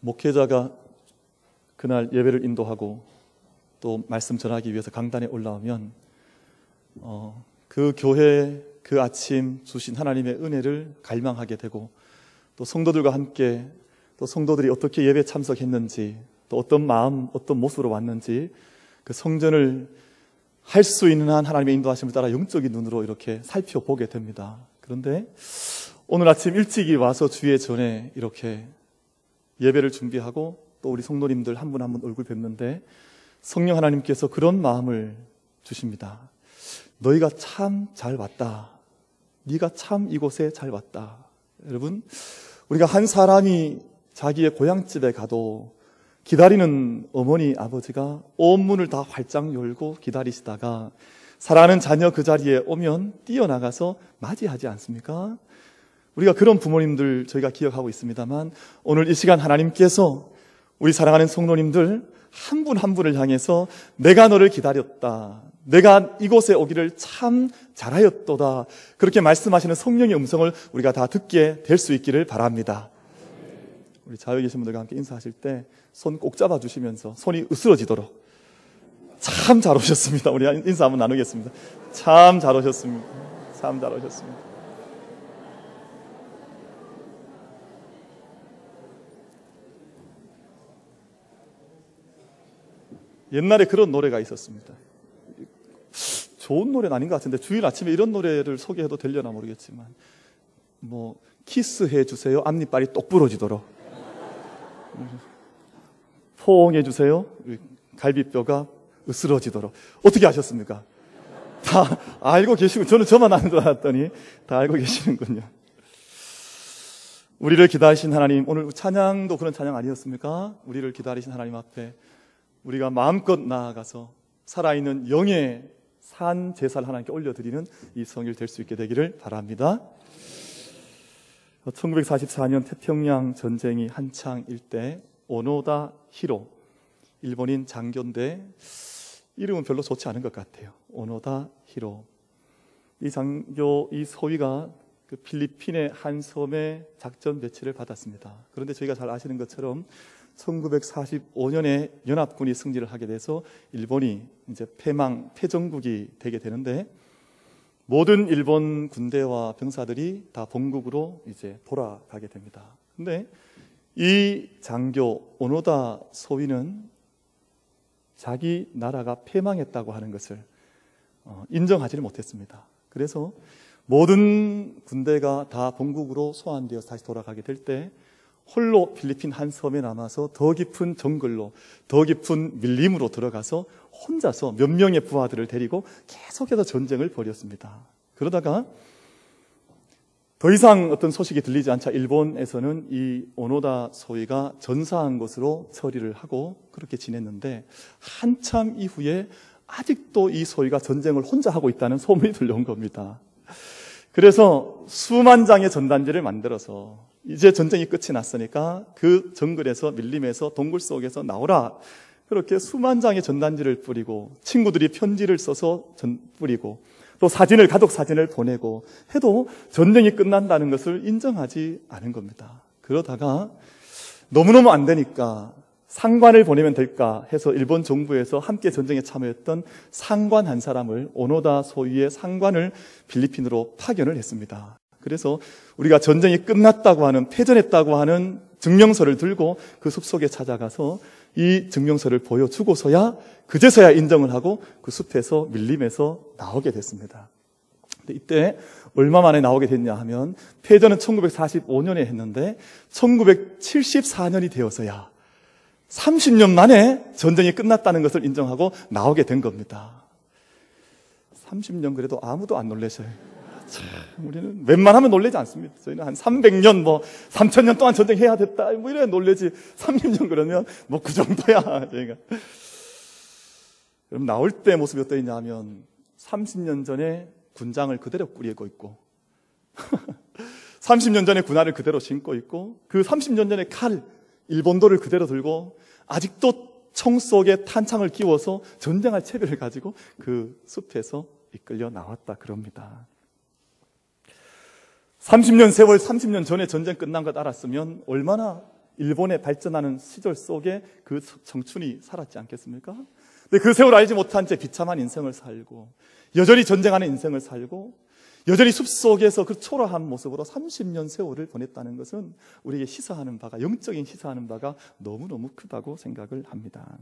목회자가 그날 예배를 인도하고 또 말씀 전하기 위해서 강단에 올라오면 그 교회 그 아침 주신 하나님의 은혜를 갈망하게 되고, 또 성도들과 함께 또 성도들이 어떻게 예배 참석했는지, 또 어떤 마음 어떤 모습으로 왔는지 그 성전을 할 수 있는 한 하나님의 인도하심을 따라 영적인 눈으로 이렇게 살펴보게 됩니다. 그런데 오늘 아침 일찍이 와서 주의 전에 이렇게 예배를 준비하고 또 우리 성도님들 한 분 한 분 얼굴 뵙는데 성령 하나님께서 그런 마음을 주십니다. 너희가 참 잘 왔다. 네가 참 이곳에 잘 왔다. 여러분, 우리가 한 사람이 자기의 고향집에 가도 기다리는 어머니 아버지가 온 문을 다 활짝 열고 기다리시다가 사랑하는 자녀 그 자리에 오면 뛰어나가서 맞이하지 않습니까? 우리가 그런 부모님들 저희가 기억하고 있습니다만, 오늘 이 시간 하나님께서 우리 사랑하는 성도님들 한 분 한 분을 향해서 내가 너를 기다렸다, 내가 이곳에 오기를 참 잘하였도다, 그렇게 말씀하시는 성령의 음성을 우리가 다 듣게 될 수 있기를 바랍니다. 우리 자유에 계신 분들과 함께 인사하실 때 손 꼭 잡아주시면서 손이 으스러지도록 참 잘 오셨습니다. 우리 인사 한번 나누겠습니다. 참 잘 오셨습니다. 참 잘 오셨습니다. 옛날에 그런 노래가 있었습니다. 좋은 노래는 아닌 것 같은데 주일 아침에 이런 노래를 소개해도 되려나 모르겠지만, 키스해 주세요, 앞니빨이 똑 부러지도록, 포옹해 주세요, 갈비뼈가 으스러지도록. 어떻게 아셨습니까? 다 알고 계시고, 저는 저만 아는 줄 알았더니 다 알고 계시는군요. 우리를 기다리신 하나님, 오늘 찬양도 그런 찬양 아니었습니까? 우리를 기다리신 하나님 앞에 우리가 마음껏 나아가서 살아있는 영의 산 제사를 하나님께 올려드리는 이 성일 될 수 있게 되기를 바랍니다. 1944년 태평양 전쟁이 한창일 때 오노다 히로, 일본인 장교인데 이름은 별로 좋지 않은 것 같아요. 오노다 히로. 이 장교, 이 소위가 그 필리핀의 한 섬에 작전 배치를 받았습니다. 그런데 저희가 잘 아시는 것처럼 1945년에 연합군이 승리를 하게 돼서 일본이 이제 패전국이 되게 되는데, 모든 일본 군대와 병사들이 다 본국으로 이제 돌아가게 됩니다. 근데 이 장교 오노다 소위는 자기 나라가 패망했다고 하는 것을 인정하지를 못했습니다. 그래서 모든 군대가 다 본국으로 소환되어서 다시 돌아가게 될 때 홀로 필리핀 한 섬에 남아서 더 깊은 정글로, 더 깊은 밀림으로 들어가서 혼자서 몇 명의 부하들을 데리고 계속해서 전쟁을 벌였습니다. 그러다가 더 이상 어떤 소식이 들리지 않자 일본에서는 이 오노다 소위가 전사한 것으로 처리를 하고 그렇게 지냈는데, 한참 이후에 아직도 이 소위가 전쟁을 혼자 하고 있다는 소문이 들려온 겁니다. 그래서 수만 장의 전단지를 만들어서 이제 전쟁이 끝이 났으니까 그 정글에서, 밀림에서, 동굴 속에서 나오라, 그렇게 수만 장의 전단지를 뿌리고 친구들이 편지를 써서 뿌리고 또 가족 사진을 보내고 해도 전쟁이 끝난다는 것을 인정하지 않은 겁니다. 그러다가 너무너무 안 되니까 상관을 보내면 될까 해서 일본 정부에서 함께 전쟁에 참여했던 상관 한 사람을, 오노다 소위의 상관을 필리핀으로 파견을 했습니다. 그래서 우리가 전쟁이 끝났다고 하는, 패전했다고 하는 증명서를 들고 그 숲속에 찾아가서 이 증명서를 보여주고서야, 그제서야 인정을 하고 그 숲에서, 밀림에서 나오게 됐습니다. 근데 이때 얼마 만에 나오게 됐냐 하면, 패전은 1945년에 했는데 1974년이 되어서야 30년 만에 전쟁이 끝났다는 것을 인정하고 나오게 된 겁니다. 30년 그래도 아무도 안 놀라셔요. 참, 우리는 웬만하면 놀라지 않습니다. 저희는 한 300년, 3000년 동안 전쟁해야 됐다, 이래 놀라지. 30년 그러면 그 정도야, 저희가. 그럼 나올 때 모습이 어떠했냐 하면, 30년 전에 군장을 그대로 꾸리고 있고 30년 전에 군화를 그대로 신고 있고, 그 30년 전에 일본도를 그대로 들고 아직도 총 속에 탄창을 끼워서 전쟁할 채비를 가지고 그 숲에서 이끌려 나왔다 그럽니다. 30년 세월, 30년 전에 전쟁 끝난 것 알았으면 얼마나 일본의 발전하는 시절 속에 그 청춘이 살았지 않겠습니까? 근데 그 세월 알지 못한 채 비참한 인생을 살고, 여전히 전쟁하는 인생을 살고, 여전히 숲속에서 그 초라한 모습으로 30년 세월을 보냈다는 것은 우리에게 시사하는 바가, 영적인 시사하는 바가 너무너무 크다고 생각을 합니다.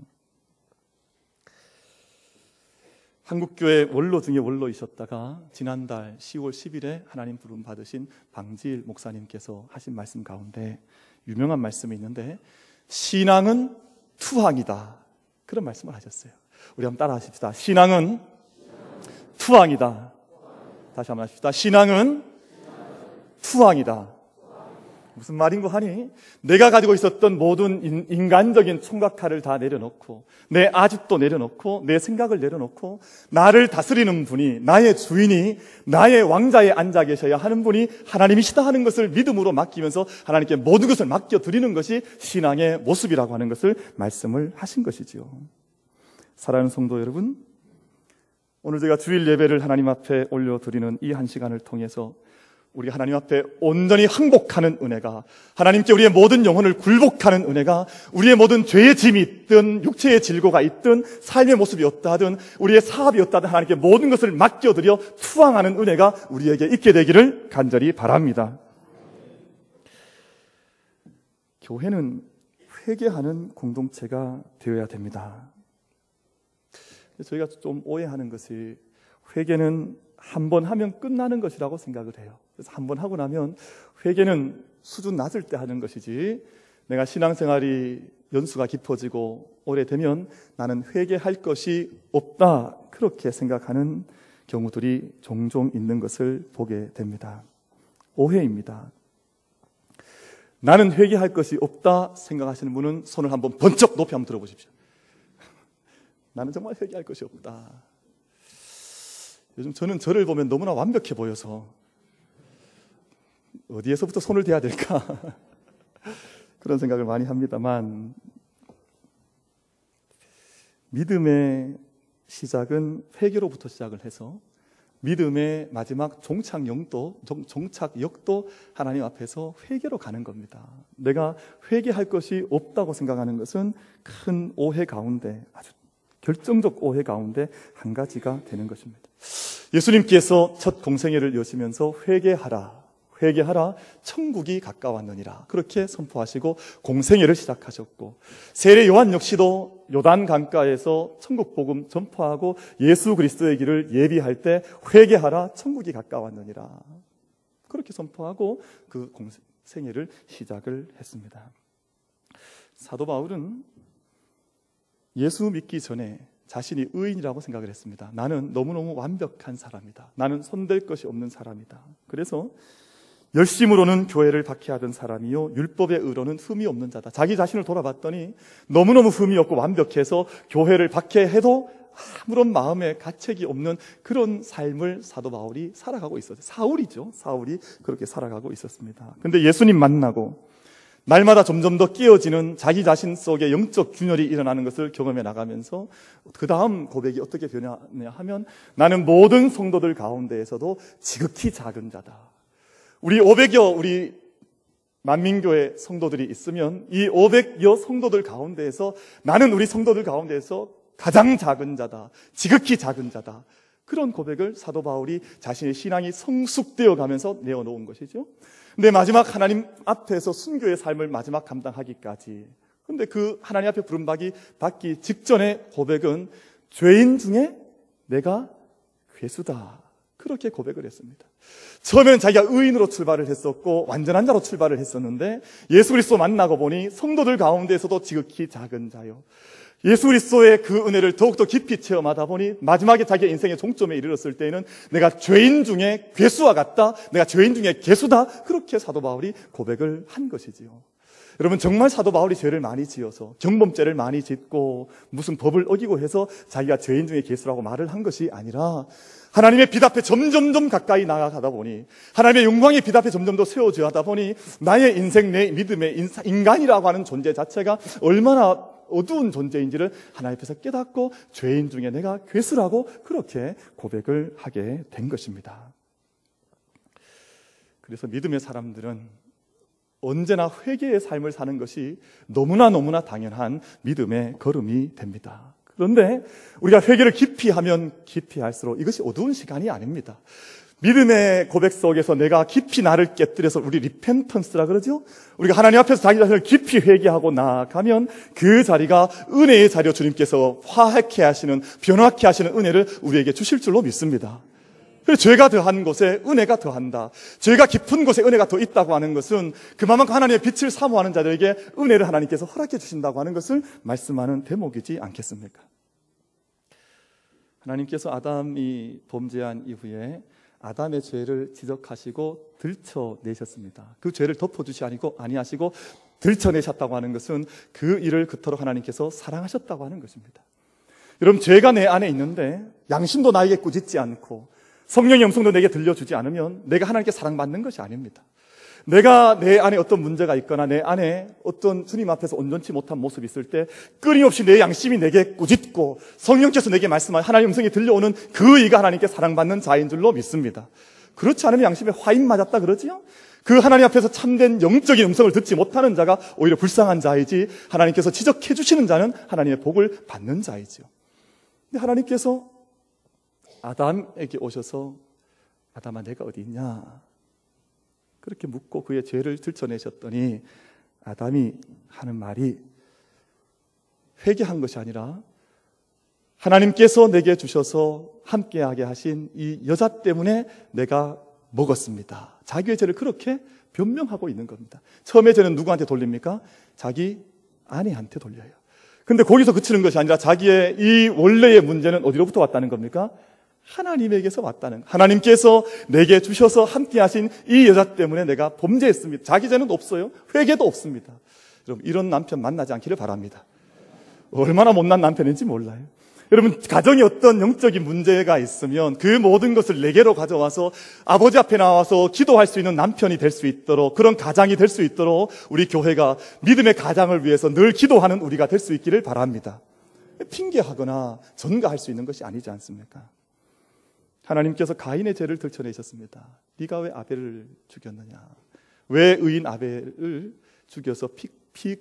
한국교회 원로 중에 원로이셨다가 지난달 10월 10일에 하나님 부름 받으신 방지일 목사님께서 하신 말씀 가운데 유명한 말씀이 있는데, 신앙은 투항이다, 그런 말씀을 하셨어요. 우리 한번 따라 하십시다. 신앙은 투항이다. 다시 한번 하십시다. 신앙은 투항이다. 무슨 말인고 하니, 내가 가지고 있었던 모든 인간적인 총각탈을 다 내려놓고, 내 아집도 내려놓고, 내 생각을 내려놓고, 나를 다스리는 분이, 나의 주인이, 나의 왕자에 앉아 계셔야 하는 분이 하나님이시다 하는 것을 믿음으로 맡기면서 하나님께 모든 것을 맡겨드리는 것이 신앙의 모습이라고 하는 것을 말씀을 하신 것이지요. 사랑하는 성도 여러분, 오늘 제가 주일 예배를 하나님 앞에 올려드리는 이 한 시간을 통해서 우리가 하나님 앞에 온전히 항복하는 은혜가, 하나님께 우리의 모든 영혼을 굴복하는 은혜가, 우리의 모든 죄의 짐이 있든 육체의 질고가 있든 삶의 모습이 없다 하든 우리의 사업이 없다 하든 하나님께 모든 것을 맡겨드려 투항하는 은혜가 우리에게 있게 되기를 간절히 바랍니다. 교회는 회개하는 공동체가 되어야 됩니다. 저희가 좀 오해하는 것이, 회개는 한 번 하면 끝나는 것이라고 생각을 해요. 그래서 한 번 하고 나면 회개는 수준 낮을 때 하는 것이지, 내가 신앙생활이 연수가 깊어지고 오래되면 나는 회개할 것이 없다, 그렇게 생각하는 경우들이 종종 있는 것을 보게 됩니다. 오해입니다. 나는 회개할 것이 없다 생각하시는 분은 손을 한번 번쩍 높이 한번 들어보십시오. 나는 정말 회개할 것이 없다. 요즘 저는 저를 보면 너무나 완벽해 보여서 어디에서부터 손을 대야 될까 그런 생각을 많이 합니다만, 믿음의 시작은 회개로부터 시작을 해서 믿음의 마지막 종착역도 하나님 앞에서 회개로 가는 겁니다. 내가 회개할 것이 없다고 생각하는 것은 큰 오해 가운데, 아주 결정적 오해 가운데 한 가지가 되는 것입니다. 예수님께서 첫 공생애를 여시면서 회개하라, 천국이 가까웠느니라, 그렇게 선포하시고 공생애를 시작하셨고, 세례 요한 역시도 요단 강가에서 천국 복음 전파하고 예수 그리스도의 길을 예비할 때 회개하라, 천국이 가까웠느니라, 그렇게 선포하고 그 공생애를 시작을 했습니다. 사도 바울은 예수 믿기 전에 자신이 의인이라고 생각을 했습니다. 나는 너무너무 완벽한 사람이다. 나는 손댈 것이 없는 사람이다. 그래서 열심으로는 교회를 박해하던 사람이요, 율법의 의로는 흠이 없는 자다. 자기 자신을 돌아봤더니 너무너무 흠이 없고 완벽해서 교회를 박해해도 아무런 마음에 가책이 없는 그런 삶을 사도 바울이 살아가고 있었어요. 사울이 그렇게 살아가고 있었습니다. 근데 예수님 만나고 날마다 점점 더 깨어지는 자기 자신 속에 영적 균열이 일어나는 것을 경험해 나가면서 그 다음 고백이 어떻게 변하냐 하면, 나는 모든 성도들 가운데에서도 지극히 작은 자다. 우리 500여 만민교회 성도들이 있으면 이 500여 성도들 가운데에서 나는 우리 성도들 가운데에서 가장 작은 자다, 지극히 작은 자다, 그런 고백을 사도 바울이 자신의 신앙이 성숙되어 가면서 내어놓은 것이죠. 근데 마지막 하나님 앞에서 순교의 삶을 마지막 감당하기까지, 근데 그 하나님 앞에 부름받기 직전의 고백은 죄인 중에 내가 괴수다, 그렇게 고백을 했습니다. 처음에는 자기가 의인으로 출발을 했었고 완전한 자로 출발을 했었는데, 예수 그리스도 만나고 보니 성도들 가운데에서도 지극히 작은 자요, 예수 그리스도의 그 은혜를 더욱더 깊이 체험하다 보니 마지막에 자기의 인생의 종점에 이르렀을 때에는 내가 죄인 중에 괴수와 같다, 내가 죄인 중에 괴수다, 그렇게 사도 바울이 고백을 한 것이지요. 여러분, 정말 사도 바울이 죄를 많이 지어서 경범죄를 많이 짓고 무슨 법을 어기고 해서 자기가 죄인 중에 괴수라고 말을 한 것이 아니라, 하나님의 빛 앞에 점점 가까이 나아가다 보니, 하나님의 영광의 빛 앞에 점점 더 세워져야 하다 보니, 나의 인생, 내 믿음의 인간이라고 하는 존재 자체가 얼마나 어두운 존재인지를 하나님 앞에서 깨닫고 죄인 중에 내가 괴수라고 그렇게 고백을 하게 된 것입니다. 그래서 믿음의 사람들은 언제나 회개의 삶을 사는 것이 너무나 당연한 믿음의 걸음이 됩니다. 그런데 우리가 회개를 깊이 하면 깊이 할수록 이것이 어두운 시간이 아닙니다. 믿음의 고백 속에서 내가 깊이 나를 깨뜨려서 우리 리펜턴스라 그러죠? 우리가 하나님 앞에서 자기 자신을 깊이 회개하고 나아가면 그 자리가 은혜의 자리로 주님께서 화하게 하시는, 변화케 하시는 은혜를 우리에게 주실 줄로 믿습니다. 그래서 죄가 더한 곳에 은혜가 더한다. 죄가 깊은 곳에 은혜가 더 있다고 하는 것은 그만큼 하나님의 빛을 사모하는 자들에게 은혜를 하나님께서 허락해 주신다고 하는 것을 말씀하는 대목이지 않겠습니까? 하나님께서 아담이 범죄한 이후에 아담의 죄를 지적하시고 들춰내셨습니다. 그 죄를 덮어주시 아니하시고 들춰내셨다고 하는 것은 그 일을 그토록 하나님께서 사랑하셨다고 하는 것입니다. 여러분, 죄가 내 안에 있는데 양심도 나에게 꾸짖지 않고 성령의 음성도 내게 들려주지 않으면 내가 하나님께 사랑받는 것이 아닙니다. 내가 내 안에 어떤 문제가 있거나 내 안에 어떤 주님 앞에서 온전치 못한 모습이 있을 때 끊임없이 내 양심이 내게 꾸짖고 성령께서 내게 말씀하여 하나님의 음성이 들려오는 그 이가 하나님께 사랑받는 자인 줄로 믿습니다. 그렇지 않으면 양심에 화인 맞았다 그러지요? 그 하나님 앞에서 참된 영적인 음성을 듣지 못하는 자가 오히려 불쌍한 자이지, 하나님께서 지적해 주시는 자는 하나님의 복을 받는 자이지요. 근데 하나님께서 아담에게 오셔서 아담아 내가 어디 있냐 그렇게 묻고 그의 죄를 들춰내셨더니 아담이 하는 말이 회개한 것이 아니라 하나님께서 내게 주셔서 함께하게 하신 이 여자 때문에 내가 먹었습니다. 자기의 죄를 그렇게 변명하고 있는 겁니다. 처음에 죄는 누구한테 돌립니까? 자기 아내한테 돌려요. 근데 거기서 그치는 것이 아니라 자기의 이 원래의 문제는 어디로부터 왔다는 겁니까? 하나님에게서 왔다는, 하나님께서 내게 주셔서 함께 하신 이 여자 때문에 내가 범죄했습니다. 자기 죄는 없어요. 회개도 없습니다. 여러분, 이런 남편 만나지 않기를 바랍니다. 얼마나 못난 남편인지 몰라요. 여러분, 가정에 어떤 영적인 문제가 있으면 그 모든 것을 내게로 가져와서 아버지 앞에 나와서 기도할 수 있는 남편이 될 수 있도록, 그런 가장이 될 수 있도록 우리 교회가 믿음의 가장을 위해서 늘 기도하는 우리가 될 수 있기를 바랍니다. 핑계하거나 전가할 수 있는 것이 아니지 않습니까? 하나님께서 가인의 죄를 들춰내셨습니다. 네가 왜 아벨을 죽였느냐? 왜 의인 아벨을 죽여서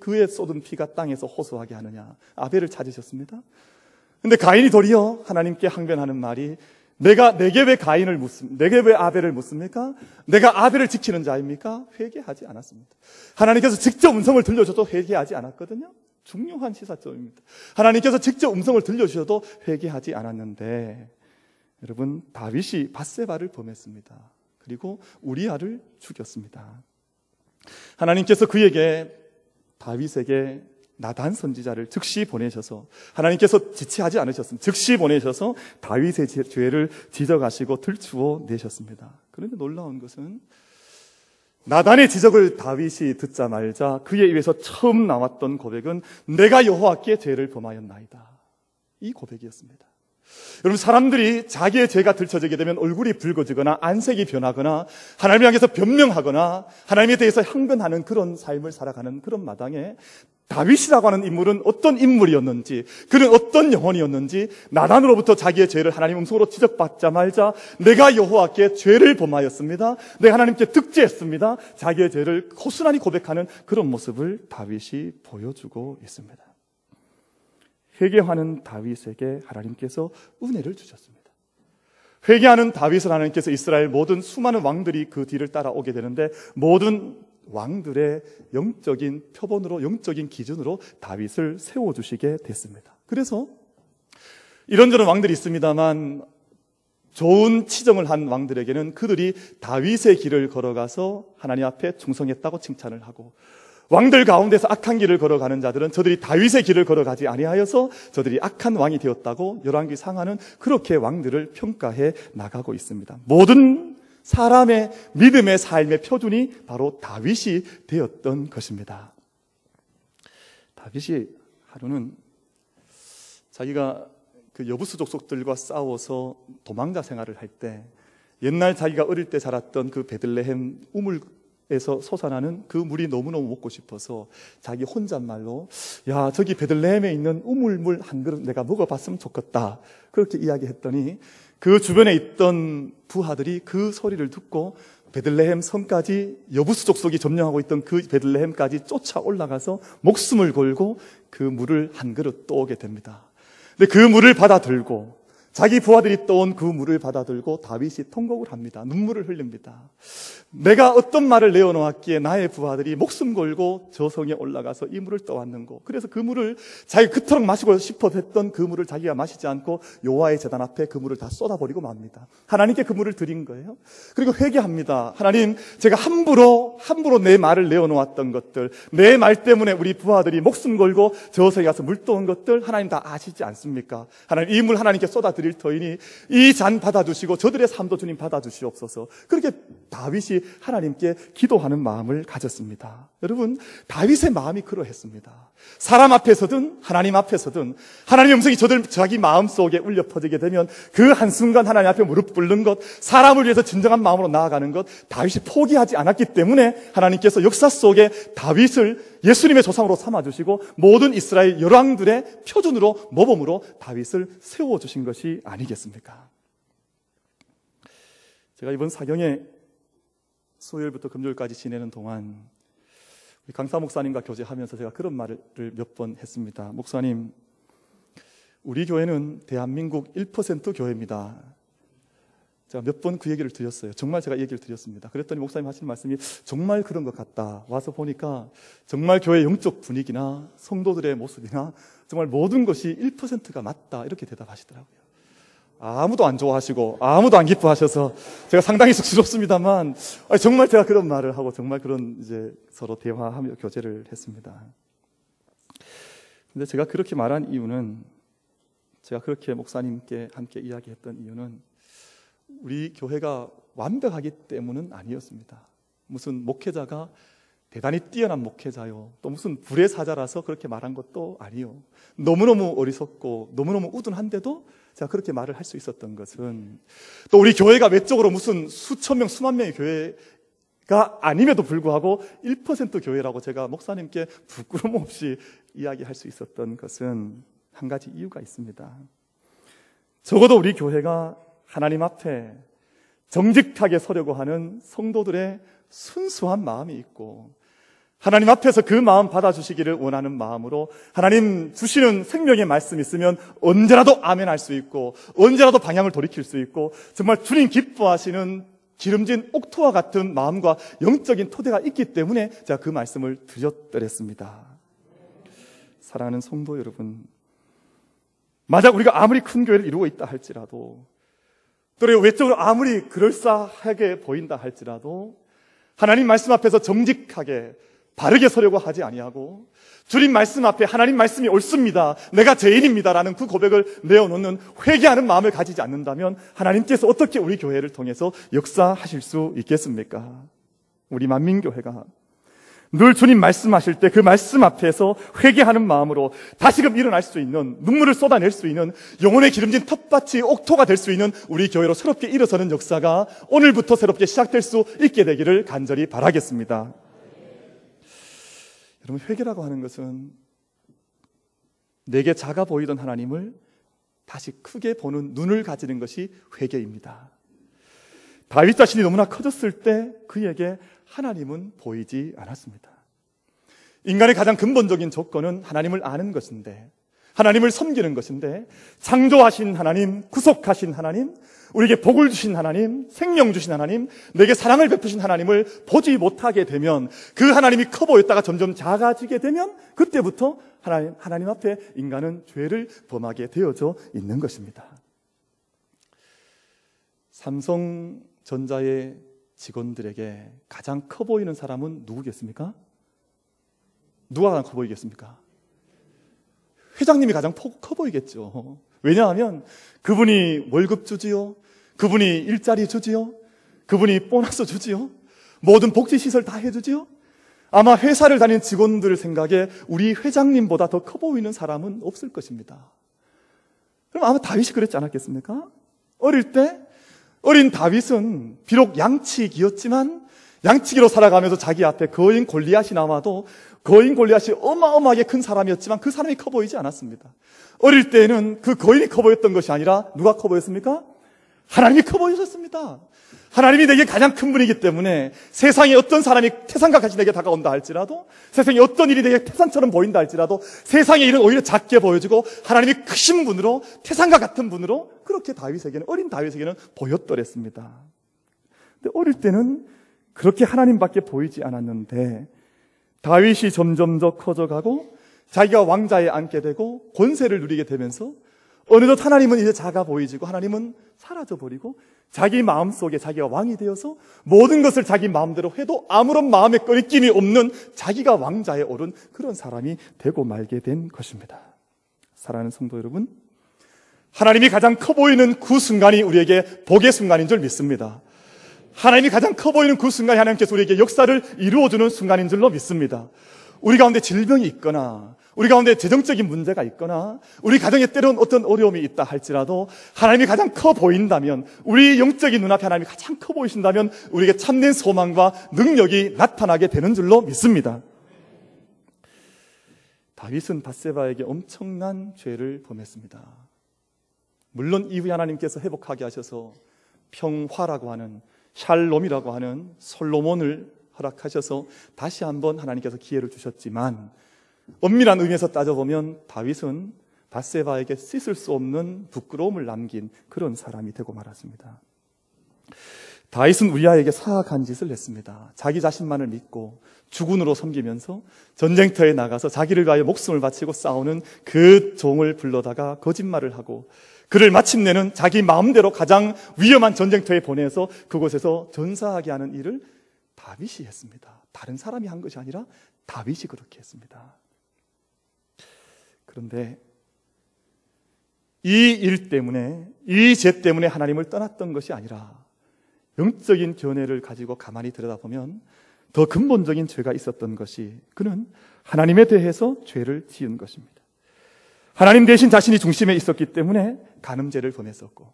그의 쏟은 피가 땅에서 호소하게 하느냐? 아벨을 찾으셨습니다. 근데 가인이 도리어 하나님께 항변하는 말이, 내게 왜 가인을 묻습니까? 내게 왜 아벨을 묻습니까? 내가 아벨을 지키는 자입니까? 회개하지 않았습니다. 하나님께서 직접 음성을 들려줘도 회개하지 않았거든요. 중요한 시사점입니다. 하나님께서 직접 음성을 들려주셔도 회개하지 않았는데, 여러분, 다윗이 밧세바를 범했습니다. 그리고 우리아를 죽였습니다. 하나님께서 그에게, 다윗에게 나단 선지자를 즉시 보내셔서, 하나님께서 지체하지 않으셨습니다. 즉시 보내셔서 다윗의 죄를 지적하시고 들추어 내셨습니다. 그런데 놀라운 것은 나단의 지적을 다윗이 듣자 말자 그의 입에서 처음 나왔던 고백은 내가 여호와께 죄를 범하였나이다. 이 고백이었습니다. 여러분, 사람들이 자기의 죄가 들춰지게 되면 얼굴이 붉어지거나 안색이 변하거나 하나님을 향해서 변명하거나 하나님에 대해서 항변하는 그런 삶을 살아가는 그런 마당에 다윗이라고 하는 인물은 어떤 인물이었는지, 그는 어떤 영혼이었는지, 나단으로부터 자기의 죄를 하나님 음성으로 지적받자 말자 내가 여호와께 죄를 범하였습니다, 내가 하나님께 득죄했습니다, 자기의 죄를 고스란히 고백하는 그런 모습을 다윗이 보여주고 있습니다. 회개하는 다윗에게 하나님께서 은혜를 주셨습니다. 회개하는 다윗을 하나님께서 이스라엘 모든 수많은 왕들이 그 뒤를 따라오게 되는데, 모든 왕들의 영적인 표본으로, 영적인 기준으로 다윗을 세워주시게 됐습니다. 그래서 이런저런 왕들이 있습니다만 좋은 치정을 한 왕들에게는 그들이 다윗의 길을 걸어가서 하나님 앞에 충성했다고 칭찬을 하고, 왕들 가운데서 악한 길을 걸어가는 자들은 저들이 다윗의 길을 걸어가지 아니하여서 저들이 악한 왕이 되었다고 열왕기 상하는 그렇게 왕들을 평가해 나가고 있습니다. 모든 사람의 믿음의 삶의 표준이 바로 다윗이 되었던 것입니다. 다윗이 하루는 자기가 그 여부수 족속들과 싸워서 도망자 생활을 할 때, 옛날 자기가 어릴 때 자랐던 그 베들레헴 우물에서 솟아나는 그 물이 너무너무 먹고 싶어서 자기 혼잣말로, 야, 저기 베들레헴에 있는 우물물 한 그릇 내가 먹어봤으면 좋겠다, 그렇게 이야기했더니 그 주변에 있던 부하들이 그 소리를 듣고 베들레헴 성까지 여부수 족속이 점령하고 있던 그 베들레헴까지 쫓아 올라가서 목숨을 걸고 그 물을 한 그릇 떠오게 됩니다. 근데 그 물을 받아 들고 자기 부하들이 떠온 그 물을 받아 들고 다윗이 통곡을 합니다. 눈물을 흘립니다. 내가 어떤 말을 내어놓았기에 나의 부하들이 목숨 걸고 저 성에 올라가서 이 물을 떠왔는고. 그래서 그 물을 자기가 그토록 마시고 싶어 했던 그 물을 자기가 마시지 않고 여호와의 제단 앞에 그 물을 다 쏟아버리고 맙니다. 하나님께 그 물을 드린 거예요. 그리고 회개합니다. 하나님, 제가 함부로 내 말을 내어놓았던 것들, 내 말 때문에 우리 부하들이 목숨 걸고 저 성에 가서 물 떠온 것들 하나님 다 아시지 않습니까? 하나님, 이 물 하나님께 쏟아드릴 터이니 이 잔 받아주시고 저들의 삶도 주님 받아주시옵소서. 그렇게 다윗이 하나님께 기도하는 마음을 가졌습니다. 여러분, 다윗의 마음이 그러했습니다. 사람 앞에서든 하나님 앞에서든 하나님의 음성이 자기 마음속에 울려 퍼지게 되면 그 한순간 하나님 앞에 무릎 꿇는 것, 사람을 위해서 진정한 마음으로 나아가는 것, 다윗이 포기하지 않았기 때문에 하나님께서 역사 속에 다윗을 예수님의 조상으로 삼아주시고 모든 이스라엘 열왕들의 표준으로 모범으로 다윗을 세워주신 것이 아니겠습니까? 제가 이번 사경에 수요일부터 금요일까지 지내는 동안 우리 강사 목사님과 교제하면서 제가 그런 말을 몇 번 했습니다. 목사님, 우리 교회는 대한민국 1% 교회입니다. 제가 몇 번 그 얘기를 드렸어요. 정말 제가 얘기를 드렸습니다. 그랬더니 목사님 하시는 말씀이 정말 그런 것 같다. 와서 보니까 정말 교회 영적 분위기나 성도들의 모습이나 정말 모든 것이 1%가 맞다. 이렇게 대답하시더라고요. 아무도 안 좋아하시고 아무도 안 기뻐하셔서 제가 상당히 쑥스럽습니다만 정말 제가 그런 말을 하고 정말 그런 이제 서로 대화하며 교제를 했습니다. 근데 제가 그렇게 말한 이유는, 제가 그렇게 목사님께 함께 이야기했던 이유는 우리 교회가 완벽하기 때문은 아니었습니다. 무슨 목회자가 대단히 뛰어난 목회자요, 또 무슨 불의 사자라서 그렇게 말한 것도 아니요. 너무너무 어리석고 너무너무 우둔한데도 제가 그렇게 말을 할 수 있었던 것은, 또 우리 교회가 외적으로 무슨 수천 명, 수만 명의 교회가 아님에도 불구하고 1% 교회라고 제가 목사님께 부끄러움 없이 이야기할 수 있었던 것은 한 가지 이유가 있습니다. 적어도 우리 교회가 하나님 앞에 정직하게 서려고 하는 성도들의 순수한 마음이 있고, 하나님 앞에서 그 마음 받아주시기를 원하는 마음으로 하나님 주시는 생명의 말씀이 있으면 언제라도 아멘 할 수 있고 언제라도 방향을 돌이킬 수 있고 정말 주님 기뻐하시는 기름진 옥토와 같은 마음과 영적인 토대가 있기 때문에 제가 그 말씀을 드렸더랬습니다. 사랑하는 성도 여러분, 만약 우리가 아무리 큰 교회를 이루고 있다 할지라도, 또 외적으로 아무리 그럴싸하게 보인다 할지라도 하나님 말씀 앞에서 정직하게 바르게 서려고 하지 아니하고 주님 말씀 앞에 하나님 말씀이 옳습니다, 내가 죄인입니다라는 그 고백을 내어놓는 회개하는 마음을 가지지 않는다면 하나님께서 어떻게 우리 교회를 통해서 역사하실 수 있겠습니까? 우리 만민교회가 늘 주님 말씀하실 때 그 말씀 앞에서 회개하는 마음으로 다시금 일어날 수 있는, 눈물을 쏟아낼 수 있는 영혼의 기름진 텃밭이 옥토가 될 수 있는 우리 교회로 새롭게 일어서는 역사가 오늘부터 새롭게 시작될 수 있게 되기를 간절히 바라겠습니다. 여러분, 회개라고 하는 것은 내게 작아 보이던 하나님을 다시 크게 보는 눈을 가지는 것이 회개입니다. 다윗 자신이 너무나 커졌을 때 그에게 하나님은 보이지 않았습니다. 인간의 가장 근본적인 조건은 하나님을 아는 것인데, 하나님을 섬기는 것인데, 창조하신 하나님, 구속하신 하나님, 우리에게 복을 주신 하나님, 생명 주신 하나님, 내게 사랑을 베푸신 하나님을 보지 못하게 되면, 그 하나님이 커 보였다가 점점 작아지게 되면 그때부터 하나님 앞에 인간은 죄를 범하게 되어져 있는 것입니다. 삼성전자의 직원들에게 가장 커 보이는 사람은 누구겠습니까? 누가 가장 커 보이겠습니까? 회장님이 가장 커 보이겠죠. 왜냐하면 그분이 월급 주지요, 그분이 일자리 주지요, 그분이 보너스 주지요, 모든 복지시설 다 해주지요. 아마 회사를 다니는 직원들 생각에 우리 회장님보다 더 커 보이는 사람은 없을 것입니다. 그럼 아마 다윗이 그랬지 않았겠습니까? 어릴 때 어린 다윗은 비록 양치기였지만 양치기로 살아가면서 자기 앞에 거인 골리앗이 나와도 거인 골리앗이 어마어마하게 큰 사람이었지만 그 사람이 커 보이지 않았습니다. 어릴 때에는 그 거인이 커 보였던 것이 아니라 누가 커 보였습니까? 하나님이 커 보이셨습니다. 하나님이 내게 가장 큰 분이기 때문에 세상에 어떤 사람이 태산과 같이 내게 다가온다 할지라도, 세상에 어떤 일이 내게 태산처럼 보인다 할지라도 세상의 일은 오히려 작게 보여지고 하나님이 크신 분으로, 태산과 같은 분으로 그렇게 다윗에게는, 어린 다윗에게는 보였더랬습니다. 근데 어릴 때는 그렇게 하나님밖에 보이지 않았는데 다윗이 점점 더 커져가고 자기가 왕자에 앉게 되고 권세를 누리게 되면서 어느덧 하나님은 이제 작아 보이지고 하나님은 사라져버리고 자기 마음속에 자기가 왕이 되어서 모든 것을 자기 마음대로 해도 아무런 마음의 꺼리낌이 없는 자기가 왕자에 오른 그런 사람이 되고 말게 된 것입니다. 사랑하는 성도 여러분, 하나님이 가장 커 보이는 그 순간이 우리에게 복의 순간인 줄 믿습니다. 하나님이 가장 커 보이는 그 순간이 하나님께서 우리에게 역사를 이루어주는 순간인 줄로 믿습니다. 우리 가운데 질병이 있거나 우리 가운데 재정적인 문제가 있거나 우리 가정에 때론 어떤 어려움이 있다 할지라도 하나님이 가장 커 보인다면, 우리 영적인 눈앞에 하나님이 가장 커 보이신다면 우리에게 참된 소망과 능력이 나타나게 되는 줄로 믿습니다. 다윗은 밧세바에게 엄청난 죄를 범했습니다. 물론 이후에 하나님께서 회복하게 하셔서 평화라고 하는, 샬롬이라고 하는 솔로몬을 허락하셔서 다시 한번 하나님께서 기회를 주셨지만 엄밀한 의미에서 따져보면 다윗은 밧세바에게 씻을 수 없는 부끄러움을 남긴 그런 사람이 되고 말았습니다. 다윗은 우리아에게 사악한 짓을 했습니다. 자기 자신만을 믿고 주군으로 섬기면서 전쟁터에 나가서 자기를 위하여 목숨을 바치고 싸우는 그 종을 불러다가 거짓말을 하고 그를 마침내는 자기 마음대로 가장 위험한 전쟁터에 보내서 그곳에서 전사하게 하는 일을 다윗이 했습니다. 다른 사람이 한 것이 아니라 다윗이 그렇게 했습니다. 그런데 이 일 때문에, 이 죄 때문에 하나님을 떠났던 것이 아니라 영적인 견해를 가지고 가만히 들여다보면 더 근본적인 죄가 있었던 것이, 그는 하나님에 대해서 죄를 지은 것입니다. 하나님 대신 자신이 중심에 있었기 때문에 간음죄를 범했었고,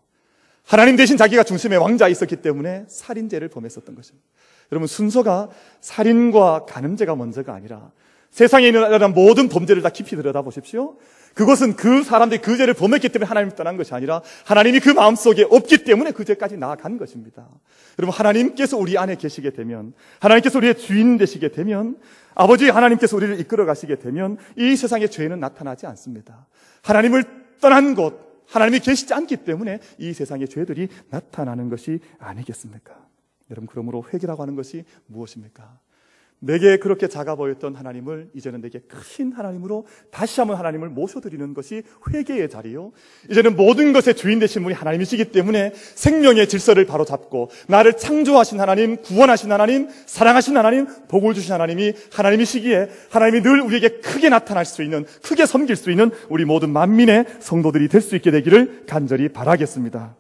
하나님 대신 자기가 중심의 왕자에 있었기 때문에 살인죄를 범했었던 것입니다. 여러분, 순서가 살인과 간음죄가 먼저가 아니라 세상에 있는 모든 범죄를 다 깊이 들여다보십시오. 그것은 그 사람들이 그 죄를 범했기 때문에 하나님을 떠난 것이 아니라 하나님이 그 마음속에 없기 때문에 그 죄까지 나아간 것입니다. 여러분, 하나님께서 우리 안에 계시게 되면, 하나님께서 우리의 주인 되시게 되면, 아버지 하나님께서 우리를 이끌어 가시게 되면 이 세상의 죄는 나타나지 않습니다. 하나님을 떠난 곳, 하나님이 계시지 않기 때문에 이 세상의 죄들이 나타나는 것이 아니겠습니까? 여러분, 그러므로 회개라고 하는 것이 무엇입니까? 내게 그렇게 작아 보였던 하나님을 이제는 내게 크신 하나님으로 다시 한번 하나님을 모셔드리는 것이 회개의 자리요, 이제는 모든 것의 주인 되신 분이 하나님이시기 때문에 생명의 질서를 바로잡고 나를 창조하신 하나님, 구원하신 하나님, 사랑하신 하나님, 복을 주신 하나님이 하나님이시기에 하나님이 늘 우리에게 크게 나타날 수 있는, 크게 섬길 수 있는 우리 모든 만민의 성도들이 될 수 있게 되기를 간절히 바라겠습니다.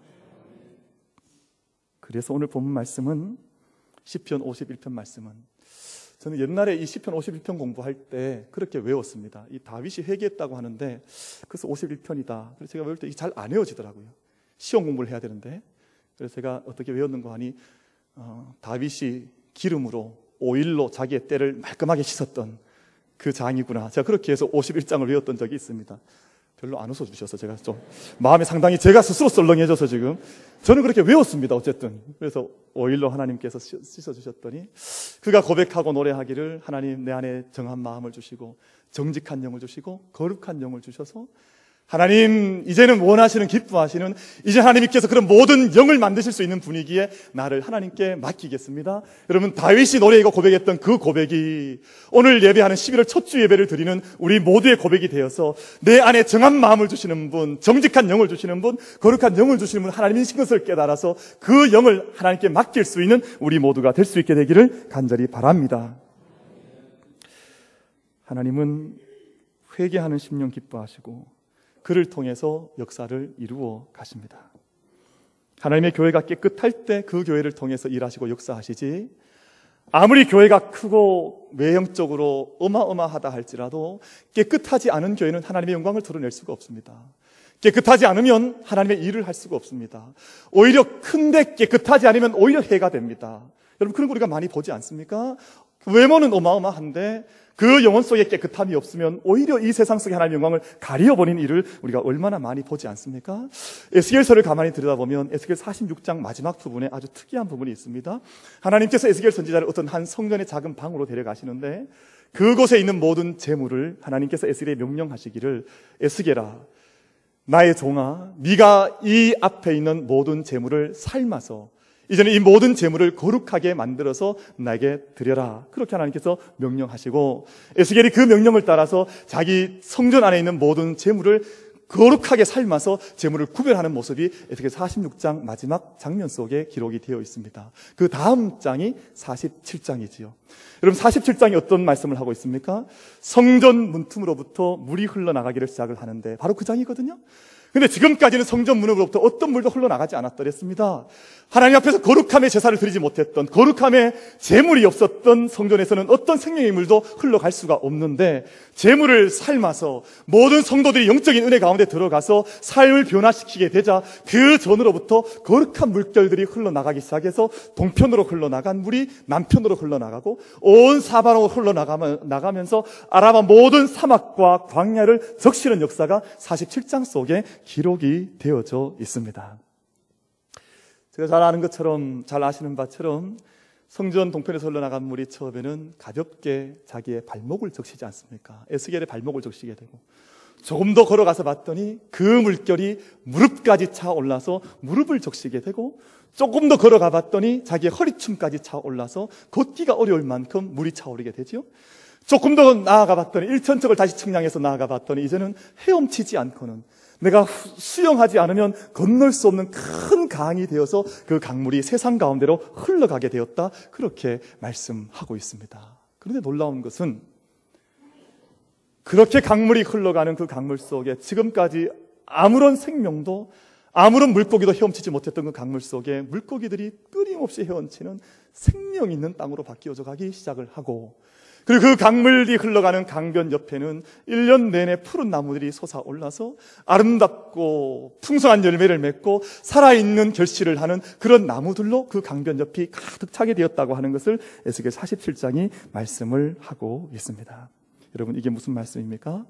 그래서 오늘 본문 말씀은 시편 51편 말씀은, 저는 옛날에 이 시편 51편 공부할 때 그렇게 외웠습니다. 이 다윗이 회개했다고 하는데 그래서 51편이다. 그래서 제가 외울 때 이게 잘 안 외워지더라고요. 시험 공부를 해야 되는데. 그래서 제가 어떻게 외웠는가 하니 다윗이 기름으로 오일로 자기의 때를 말끔하게 씻었던 그 장이구나. 제가 그렇게 해서 51장을 외웠던 적이 있습니다. 별로 안 웃어주셔서 제가 좀 마음이 상당히 제가 스스로 썰렁해져서 지금 저는 그렇게 외웠습니다. 어쨌든 그래서 오일로 하나님께서 씻어주셨더니 그가 고백하고 노래하기를, 하나님 내 안에 정한 마음을 주시고 정직한 영을 주시고 거룩한 영을 주셔서 하나님 이제는 원하시는, 기뻐하시는, 이제 하나님께서 그런 모든 영을 만드실 수 있는 분위기에 나를 하나님께 맡기겠습니다. 여러분, 다윗이 노래하고 고백했던 그 고백이 오늘 예배하는 11월 첫 주 예배를 드리는 우리 모두의 고백이 되어서 내 안에 정한 마음을 주시는 분, 정직한 영을 주시는 분, 거룩한 영을 주시는 분, 하나님이신 것을 깨달아서 그 영을 하나님께 맡길 수 있는 우리 모두가 될 수 있게 되기를 간절히 바랍니다. 하나님은 회개하는 심령 기뻐하시고 그를 통해서 역사를 이루어 가십니다. 하나님의 교회가 깨끗할 때 그 교회를 통해서 일하시고 역사하시지, 아무리 교회가 크고 외형적으로 어마어마하다 할지라도 깨끗하지 않은 교회는 하나님의 영광을 드러낼 수가 없습니다. 깨끗하지 않으면 하나님의 일을 할 수가 없습니다. 오히려 큰데 깨끗하지 않으면 오히려 해가 됩니다. 여러분, 그런 거 우리가 많이 보지 않습니까? 외모는 어마어마한데 그 영혼 속에 깨끗함이 없으면 오히려 이 세상 속의 하나님의 영광을 가려버린 일을 우리가 얼마나 많이 보지 않습니까? 에스겔서를 가만히 들여다보면 에스겔 46장 마지막 부분에 아주 특이한 부분이 있습니다. 하나님께서 에스겔 선지자를 어떤 한 성전의 작은 방으로 데려가시는데 그곳에 있는 모든 재물을 하나님께서 에스겔에 명령하시기를, 에스겔아, 나의 종아, 네가 이 앞에 있는 모든 재물을 삶아서 이제는 이 모든 재물을 거룩하게 만들어서 나에게 드려라. 그렇게 하나님께서 명령하시고, 에스겔이 그 명령을 따라서 자기 성전 안에 있는 모든 재물을 거룩하게 삶아서 재물을 구별하는 모습이 에스겔 46장 마지막 장면 속에 기록이 되어 있습니다. 그 다음 장이 47장이지요. 여러분, 47장이 어떤 말씀을 하고 있습니까? 성전 문틈으로부터 물이 흘러나가기를 시작을 하는데 바로 그 장이거든요. 근데 지금까지는 성전 문으로부터 어떤 물도 흘러나가지 않았더랬습니다. 하나님 앞에서 거룩함의 제사를 드리지 못했던, 거룩함의 제물이 없었던 성전에서는 어떤 생명의 물도 흘러갈 수가 없는데, 제물을 삶아서 모든 성도들이 영적인 은혜 가운데 들어가서 삶을 변화시키게 되자 그 전으로부터 거룩한 물결들이 흘러나가기 시작해서 동편으로 흘러나간 물이 남편으로 흘러나가고 온 사방으로 흘러나가면서 아라바 모든 사막과 광야를 적시는 역사가 47장 속에 기록이 되어져 있습니다. 제가 잘 아는 것처럼, 잘 아시는 바처럼 성전 동편에서 흘러나간 물이 처음에는 가볍게 자기의 발목을 적시지 않습니까? 에스겔의 발목을 적시게 되고, 조금 더 걸어가서 봤더니 그 물결이 무릎까지 차올라서 무릎을 적시게 되고, 조금 더 걸어가 봤더니 자기의 허리춤까지 차올라서 걷기가 어려울 만큼 물이 차오르게 되죠. 조금 더 나아가 봤더니 1천척을 다시 측량해서 나아가 봤더니 이제는 헤엄치지 않고는, 내가 수영하지 않으면 건널 수 없는 큰 강이 되어서 그 강물이 세상 가운데로 흘러가게 되었다. 그렇게 말씀하고 있습니다. 그런데 놀라운 것은 그렇게 강물이 흘러가는 그 강물 속에 지금까지 아무런 생명도, 아무런 물고기도 헤엄치지 못했던 그 강물 속에 물고기들이 끊임없이 헤엄치는 생명 있는 땅으로 바뀌어져 가기 시작을 하고, 그리고 그 강물이 흘러가는 강변 옆에는 1년 내내 푸른 나무들이 솟아올라서 아름답고 풍성한 열매를 맺고 살아있는 결실을 하는 그런 나무들로 그 강변 옆이 가득 차게 되었다고 하는 것을 에스겔 47장이 말씀을 하고 있습니다. 여러분, 이게 무슨 말씀입니까?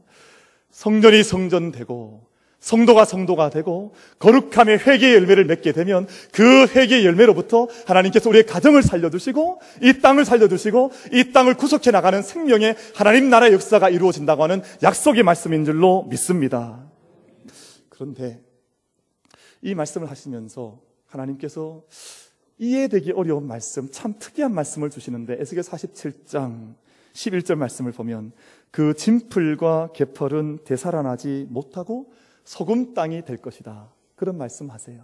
성전이 성전되고 성도가 성도가 되고 거룩함의 회개의 열매를 맺게 되면 그 회개의 열매로부터 하나님께서 우리의 가정을 살려두시고 이 땅을 살려두시고 이 땅을 구속해 나가는 생명의 하나님 나라의 역사가 이루어진다고 하는 약속의 말씀인 줄로 믿습니다. 그런데 이 말씀을 하시면서 하나님께서 이해되기 어려운 말씀, 참 특이한 말씀을 주시는데, 에스겔 47장 11절 말씀을 보면 그 진풀과 개펄은 되살아나지 못하고 소금 땅이 될 것이다. 그런 말씀하세요.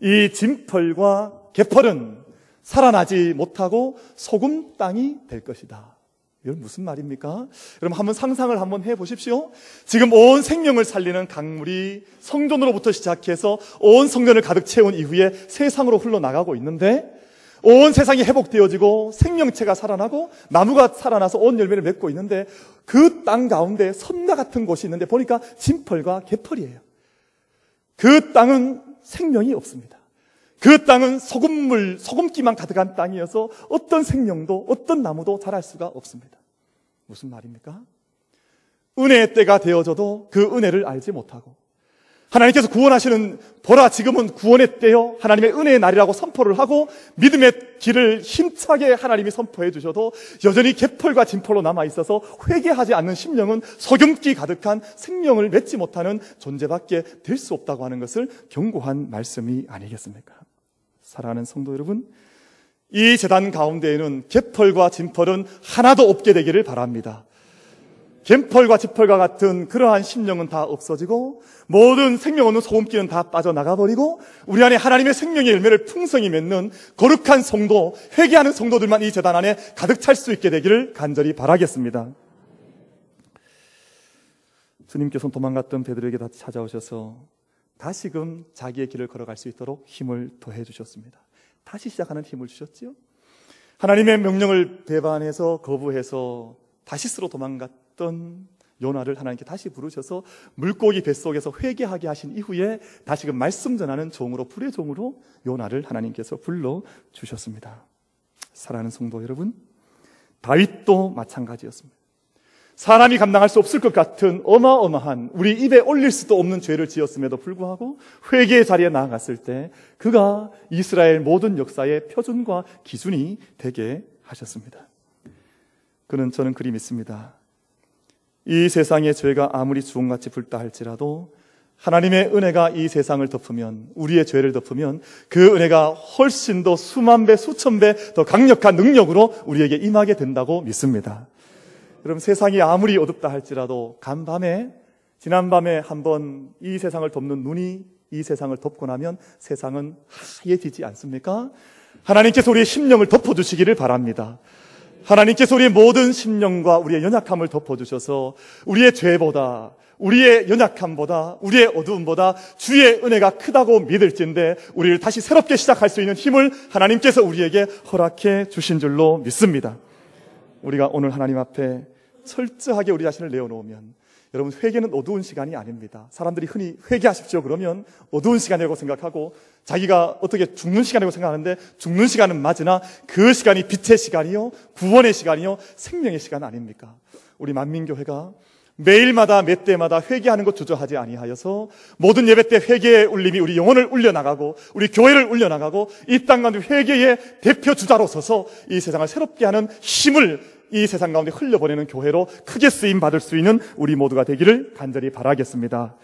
이 진펄과 개펄은 살아나지 못하고 소금 땅이 될 것이다. 이건 무슨 말입니까? 여러분, 한번 상상을 한번 해보십시오. 지금 온 생명을 살리는 강물이 성전으로부터 시작해서 온 성전을 가득 채운 이후에 세상으로 흘러나가고 있는데, 온 세상이 회복되어지고 생명체가 살아나고 나무가 살아나서 온 열매를 맺고 있는데, 그 땅 가운데 섬나 같은 곳이 있는데 보니까 진펄과 개펄이에요. 그 땅은 생명이 없습니다. 그 땅은 소금기만 가득한 땅이어서 어떤 생명도 어떤 나무도 자랄 수가 없습니다. 무슨 말입니까? 은혜의 때가 되어져도 그 은혜를 알지 못하고, 하나님께서 구원하시는, 보라 지금은 구원의 때요, 하나님의 은혜의 날이라고 선포를 하고 믿음의 길을 힘차게 하나님이 선포해 주셔도 여전히 개펄과 진펄로 남아있어서 회개하지 않는 심령은 소금기 가득한 생명을 맺지 못하는 존재밖에 될 수 없다고 하는 것을 경고한 말씀이 아니겠습니까? 사랑하는 성도 여러분, 이 제단 가운데에는 개펄과 진펄은 하나도 없게 되기를 바랍니다. 갯펄과 지펄과 같은 그러한 심령은 다 없어지고 모든 생명 없는 소금기는 다 빠져나가버리고 우리 안에 하나님의 생명의 열매를 풍성히 맺는 거룩한 성도, 회개하는 성도들만 이 제단 안에 가득 찰 수 있게 되기를 간절히 바라겠습니다. 주님께서 도망갔던 베드로에게 다시 찾아오셔서 다시금 자기의 길을 걸어갈 수 있도록 힘을 더해 주셨습니다. 다시 시작하는 힘을 주셨지요. 하나님의 명령을 배반해서 거부해서 다시스로 도망갔던 요나를 하나님께 다시 부르셔서 물고기 뱃속에서 회개하게 하신 이후에 다시금 말씀 전하는 종으로, 불의 종으로 요나를 하나님께서 불러주셨습니다. 사랑하는 성도 여러분, 다윗도 마찬가지였습니다. 사람이 감당할 수 없을 것 같은 어마어마한, 우리 입에 올릴 수도 없는 죄를 지었음에도 불구하고 회개의 자리에 나아갔을 때 그가 이스라엘 모든 역사의 표준과 기준이 되게 하셨습니다. 저는 그리 믿습니다. 이 세상의 죄가 아무리 주홍같이 붉다 할지라도 하나님의 은혜가 이 세상을 덮으면, 우리의 죄를 덮으면 그 은혜가 훨씬 더 수만 배, 수천 배 더 강력한 능력으로 우리에게 임하게 된다고 믿습니다. 여러분, 세상이 아무리 어둡다 할지라도 지난밤에 한번 이 세상을 덮는 눈이 이 세상을 덮고 나면 세상은 하얘지지 않습니까? 하나님께서 우리의 심령을 덮어주시기를 바랍니다. 하나님께서 우리의 모든 심령과 우리의 연약함을 덮어주셔서 우리의 죄보다, 우리의 연약함보다, 우리의 어두움보다 주의 은혜가 크다고 믿을진데 우리를 다시 새롭게 시작할 수 있는 힘을 하나님께서 우리에게 허락해 주신 줄로 믿습니다. 우리가 오늘 하나님 앞에 철저하게 우리 자신을 내어놓으면, 여러분, 회개는 어두운 시간이 아닙니다. 사람들이 흔히 회개하십시오 그러면 어두운 시간이라고 생각하고 자기가 어떻게 죽는 시간이라고 생각하는데, 죽는 시간은 맞으나 그 시간이 빛의 시간이요, 구원의 시간이요, 생명의 시간 아닙니까? 우리 만민교회가 매일마다 몇 때마다 회개하는 것 주저하지 아니하여서 모든 예배 때 회개의 울림이 우리 영혼을 울려나가고 우리 교회를 울려나가고 이 땅 가운데 회개의 대표 주자로 서서 이 세상을 새롭게 하는 힘을 이 세상 가운데 흘려보내는 교회로 크게 쓰임 받을 수 있는 우리 모두가 되기를 간절히 바라겠습니다.